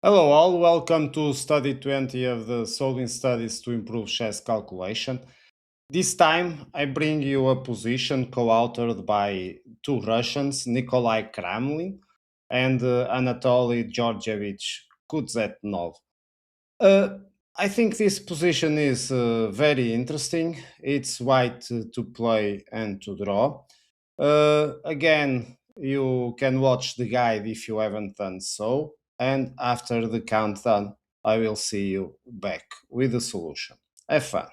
Hello all, welcome to study 20 of the Solving Studies to Improve Chess Calculation. This time I bring you a position co-authored by two Russians, Nicolaî Kralin and Anatoly Georgevich Kuznetsov. Uh, I think this position is very interesting. It's white to play and to draw. Again, you can watch the guide if you haven't done so. And after the countdown, I will see you back with the solution. Have fun.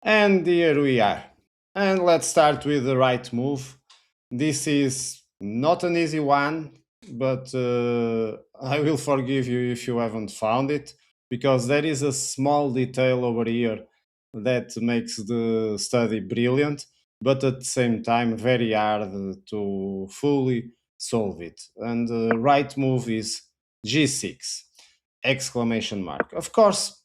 And here we are. And let's start with the right move. This is not an easy one, but I will forgive you if you haven't found it, because there is a small detail over here that makes the study brilliant, but at the same time very hard to fully solve it. And the right move is G6, exclamation mark. Of course,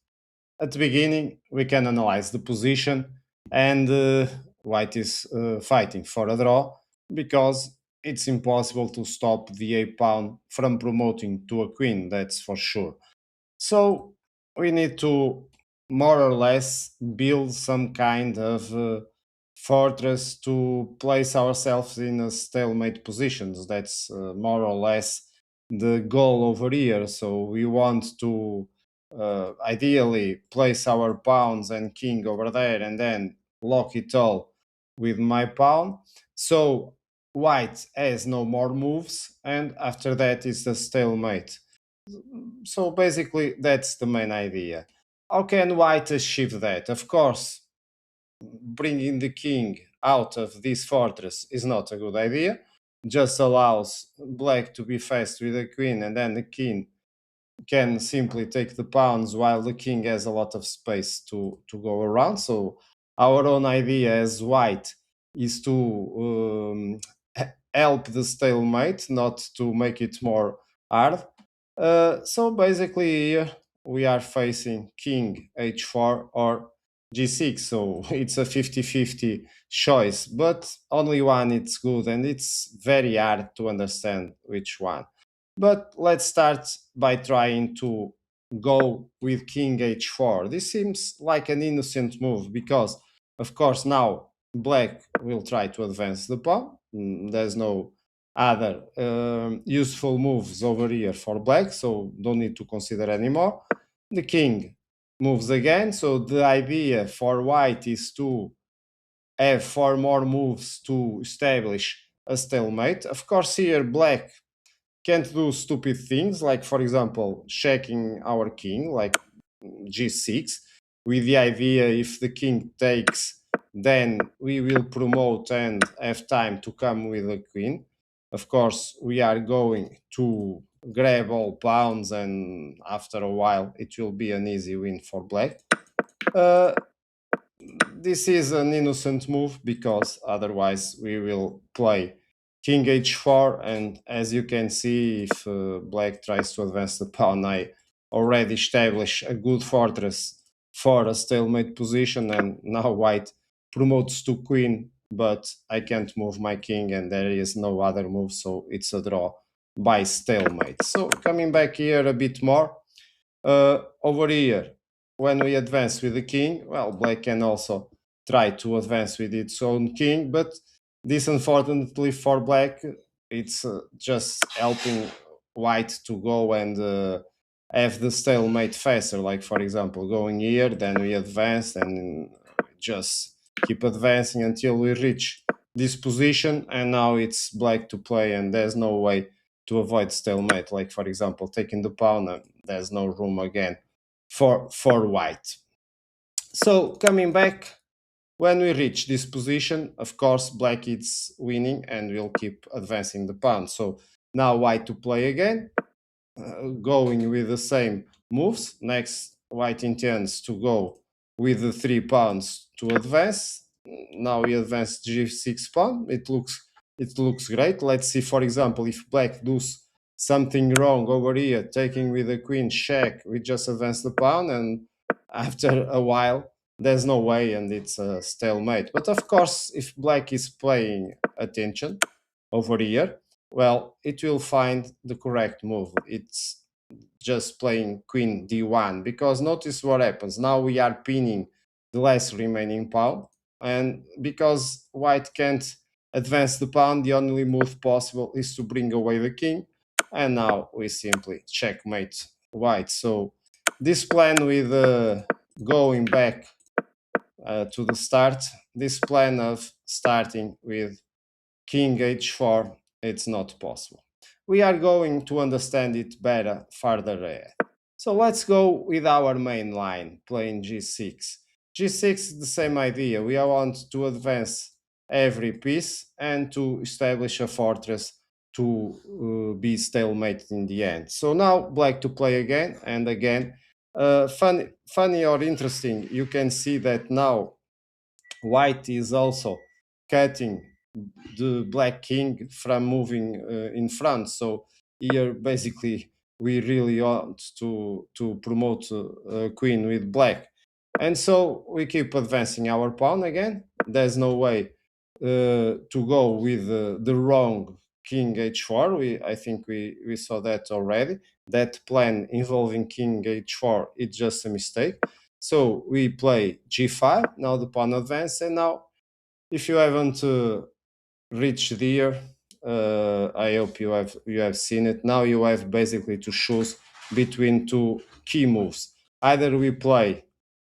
at the beginning, we can analyze the position, and white is fighting for a draw because it's impossible to stop the a pawn from promoting to a queen, that's for sure. So we need to more or less build some kind of fortress to place ourselves in a stalemate positions. That's more or less the goal over here. So we want to ideally place our pawns and king over there and then lock it all with my pawn. So white has no more moves, and after that is the stalemate. So basically, that's the main idea. How can white achieve that? Of course, bringing the king out of this fortress is not a good idea. Just allows black to be fast with the queen, and then the king can simply take the pawns while the king has a lot of space to go around. So our own idea as white is to help the stalemate, not to make it more hard. So basically here we are facing king h4 or g6, so it's a 50-50 choice, but only one it's good, and it's very hard to understand which one. But let's start by trying to go with king h4. This seems like an innocent move because, of course, now black will try to advance the pawn. There's no other useful moves over here for black, so don't need to consider anymore. The king moves again, so the idea for white is to have four more moves to establish a stalemate. Of course, here black can't do stupid things like, for example, checking our king like g6, with the idea if the king takes, then we will promote and have time to come with the queen. Of course, we are going to grab all pawns, and after a while it will be an easy win for black. uh, this is an innocent move because otherwise we will play king h4, and as you can see, if black tries to advance the pawn, I already establish a good fortress for a stalemate position, and now white promotes to queen, but I can't move my king and there is no other move, so it's a draw by stalemate. So coming back here a bit more, over here, when we advance with the king, well, black can also try to advance with its own king, but this, unfortunately for black, it's just helping white to go and have the stalemate faster. Like, for example, going here, then we advance and just keep advancing until we reach this position, and now it's black to play, and there's no way to avoid stalemate. Like, for example, taking the pawn, there's no room again for white. So coming back, when we reach this position, of course, black is winning and will keep advancing the pawn. So now white to play again, going with the same moves. Next, white intends to go with the 3 pawns to advance. Now he advanced g6 pawn. It looks great. Let's see, for example, if black does something wrong over here, taking with the queen check, we just advance the pawn, and after a while, there's no way, and it's a stalemate. But of course, if black is paying attention over here, well, it will find the correct move. It's just playing queen d1, because notice what happens. Now we are pinning the last remaining pawn, and because white can't advance the pawn, the only move possible is to bring away the king, and now we simply checkmate white. So this plan with going back to the start, this plan of starting with king h4, it's not possible. We are going to understand it better further ahead. So let's go with our main line, playing g6. G6 is the same idea. We want to advance every piece and to establish a fortress to be stalemated in the end. So now black to play again and again. Funny or interesting, you can see that now white is also cutting the black king from moving in front. So here basically we really want to promote queen with black, and so we keep advancing our pawn again. There's no way to go with the wrong king h4. I think we saw that already. That plan involving king h4 is just a mistake. So we play g5. Now the pawn advance, and now if you haven't reached here, I hope you have seen it. Now you have basically to choose between two key moves. Either we play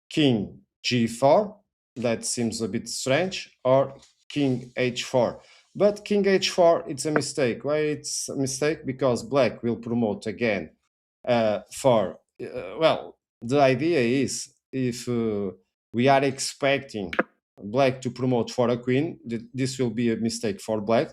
king g4, that seems a bit strange, or king h4. But king h4, it's a mistake. Why it's a mistake? Because black will promote again well, the idea is if we are expecting black to promote for a queen, this will be a mistake for black.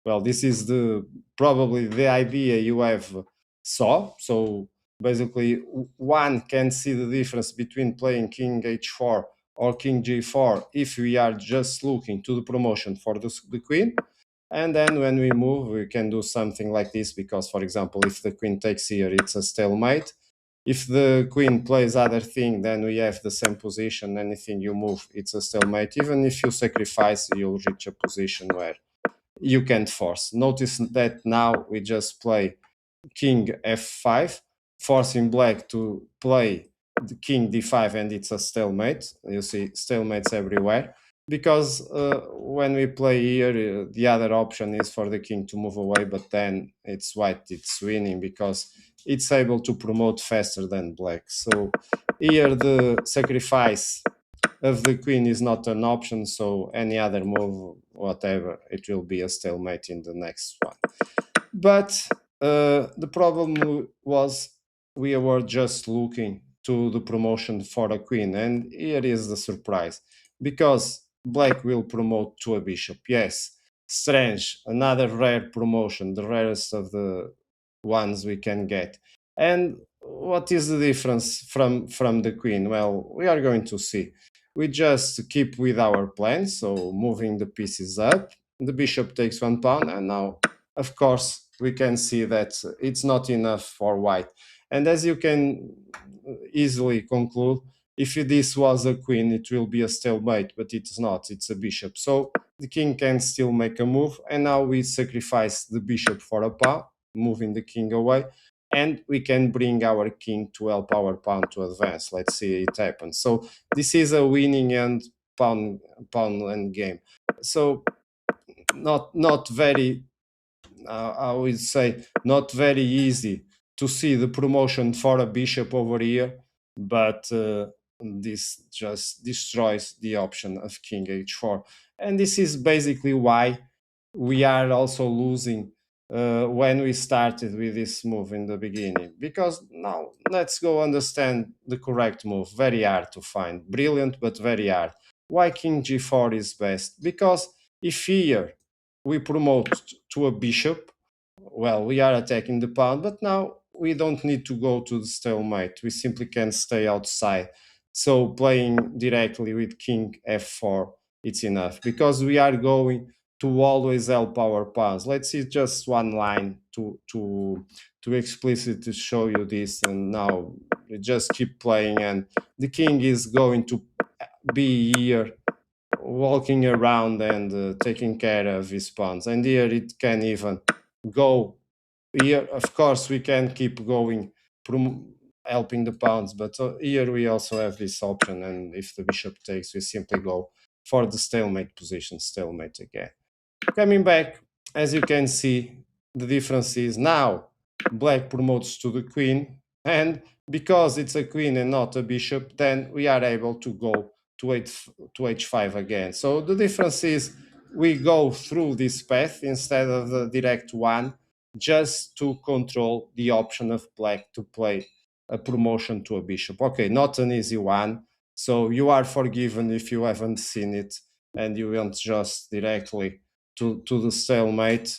Well, this is the probably the idea you have saw. So basically, one can see the difference between playing king h4 or king g4 if we are just looking to the promotion for the queen. And then when we move, we can do something like this because, for example, if the queen takes here, it's a stalemate. If the queen plays other thing, then we have the same position. Anything you move, it's a stalemate. Even if you sacrifice, you'll reach a position where you can't force. Notice that now we just play king f5, forcing black to play the king d5, and it's a stalemate. You see stalemates everywhere. Because when we play here, the other option is for the king to move away, but then it's white, it's winning because it's able to promote faster than black. So here the sacrifice of the queen is not an option, so any other move, whatever, it will be a stalemate in the next one. But the problem was we were just looking to the promotion for a queen, and here is the surprise. Because black will promote to a bishop. Yes, strange, another rare promotion, the rarest of the ones we can get. And what is the difference from the queen? Well, we are going to see. We just keep with our plan, so moving the pieces up. The bishop takes one pawn, and now, of course, we can see that it's not enough for white. And as you can easily conclude, if this was a queen, it will be a stalemate, but it's not, it's a bishop. So the king can still make a move, and now we sacrifice the bishop for a pawn, moving the king away, and we can bring our king to help our pawn to advance. Let's see it happen. So this is a winning and pawn end game. So not very I would say not very easy to see the promotion for a bishop over here, but this just destroys the option of king h4. And this is basically why we are also losing when we started with this move in the beginning. Because now let's go understand the correct move. Very hard to find. Brilliant, but very hard. Why king g4 is best? Because if here we promote to a bishop, well, we are attacking the pawn, but now we don't need to go to the stalemate. We simply can stay outside. So playing directly with king f4, it's enough because we are going to always help our pawns. Let's see just one line to explicitly show you this. And now we just keep playing, and the king is going to be here walking around and taking care of his pawns. And here it can even go here. Of course, we can keep going, helping the pawns, but here we also have this option. And if the bishop takes, we simply go for the stalemate position, stalemate again. Coming back, as you can see, the difference is now black promotes to the queen, and because it's a queen and not a bishop, then we are able to go to h5 again. So the difference is we go through this path instead of the direct one, just to control the option of black to play a promotion to a bishop. Okay, not an easy one, So you are forgiven if you haven't seen it and you went just directly to the stalemate.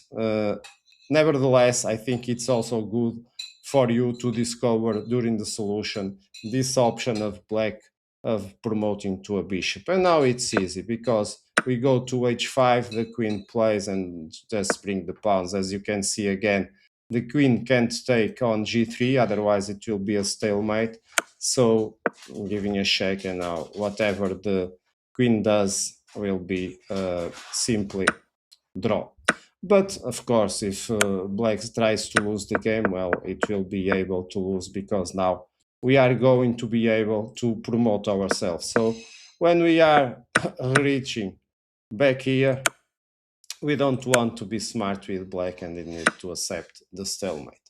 Nevertheless, I think it's also good for you to discover during the solution this option of black of promoting to a bishop. And now it's easy because we go to h5, the queen plays and just bring the pawns. As you can see again, the queen can't take on g3, otherwise it will be a stalemate. So I'm giving a check, and now whatever the queen does will be simply draw. But of course, if black tries to lose the game, well, it will be able to lose because now we are going to be able to promote ourselves. So when we are reaching back here, we don't want to be smart with black and we need to accept the stalemate.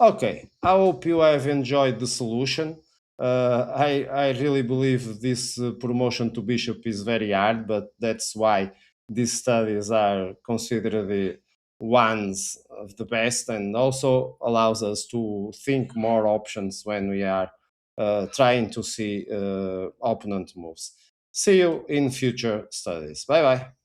Okay, I hope you have enjoyed the solution. I really believe this promotion to bishop is very hard, but that's why these studies are considered the ones of the best and also allows us to think more options when we are trying to see opponent moves. See you in future studies. Bye bye.